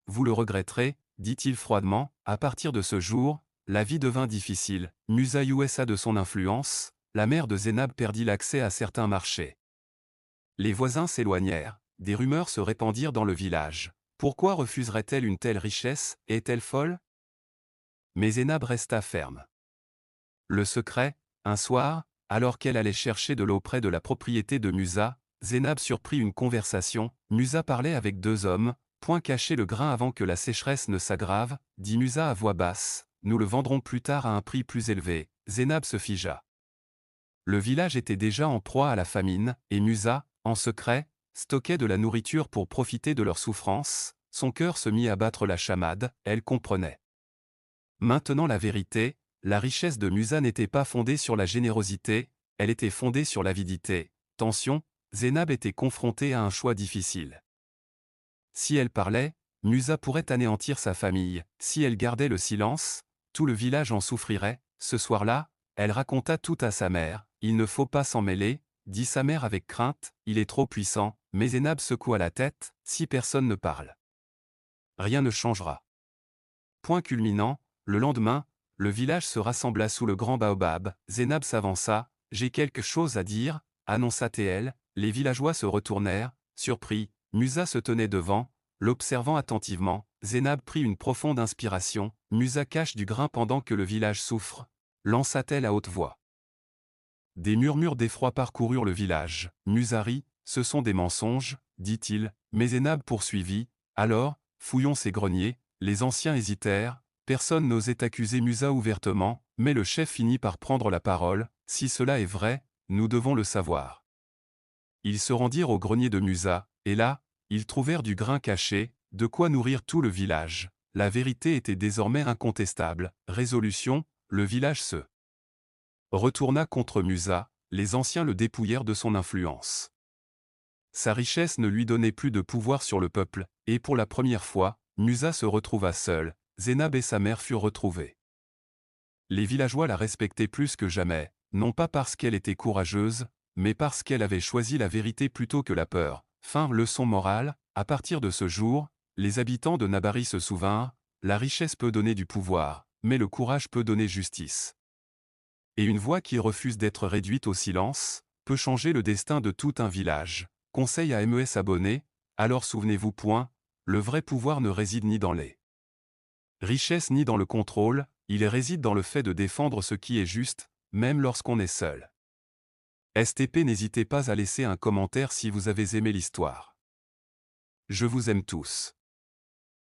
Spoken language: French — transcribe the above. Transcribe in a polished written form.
vous le regretterez, dit-il froidement. À partir de ce jour, la vie devint difficile. Musa USA de son influence, la mère de Zénab perdit l'accès à certains marchés. Les voisins s'éloignèrent, des rumeurs se répandirent dans le village. Pourquoi refuserait-elle une telle richesse, est-elle folle? Mais Zénab resta ferme. Le secret, un soir, alors qu'elle allait chercher de l'eau près de la propriété de Musa, Zénab surprit une conversation. Musa parlait avec deux hommes, point cacher le grain avant que la sécheresse ne s'aggrave, dit Musa à voix basse, nous le vendrons plus tard à un prix plus élevé. Zénab se figea. Le village était déjà en proie à la famine, et Musa, en secret, stockait de la nourriture pour profiter de leur souffrance. Son cœur se mit à battre la chamade, elle comprenait. Maintenant la vérité, la richesse de Musa n'était pas fondée sur la générosité, elle était fondée sur l'avidité. Tension, Zénab était confrontée à un choix difficile. Si elle parlait, Musa pourrait anéantir sa famille. Si elle gardait le silence, tout le village en souffrirait. Ce soir-là, elle raconta tout à sa mère. Il ne faut pas s'en mêler, dit sa mère avec crainte, il est trop puissant. Mais Zénab secoua la tête, si personne ne parle, rien ne changera. Point culminant, le lendemain, le village se rassembla sous le grand baobab. Zénab s'avança, j'ai quelque chose à dire, annonça-t-elle. Les villageois se retournèrent, surpris. Musa se tenait devant, l'observant attentivement. Zénab prit une profonde inspiration. Musa cache du grain pendant que le village souffre, lança-t-elle à haute voix. Des murmures d'effroi parcoururent le village. Musa rit, ce sont des mensonges, dit-il, mais Zénab poursuivit, alors, fouillons ces greniers. Les anciens hésitèrent, personne n'osait accuser Musa ouvertement, mais le chef finit par prendre la parole, si cela est vrai, nous devons le savoir. Ils se rendirent au grenier de Musa, et là, ils trouvèrent du grain caché, de quoi nourrir tout le village. La vérité était désormais incontestable. Résolution, le village se retourna contre Musa, les anciens le dépouillèrent de son influence. Sa richesse ne lui donnait plus de pouvoir sur le peuple, et pour la première fois, Musa se retrouva seul. Zénab et sa mère furent retrouvés. Les villageois la respectaient plus que jamais, non pas parce qu'elle était courageuse, mais parce qu'elle avait choisi la vérité plutôt que la peur. Leçon morale, à partir de ce jour, les habitants de Nabari se souvinrent, la richesse peut donner du pouvoir, mais le courage peut donner justice. Et une voix qui refuse d'être réduite au silence, peut changer le destin de tout un village. Conseil à MES abonnés, alors souvenez-vous point, le vrai pouvoir ne réside ni dans les richesses ni dans le contrôle, il réside dans le fait de défendre ce qui est juste, même lorsqu'on est seul. STP n'hésitez pas à laisser un commentaire si vous avez aimé l'histoire. Je vous aime tous.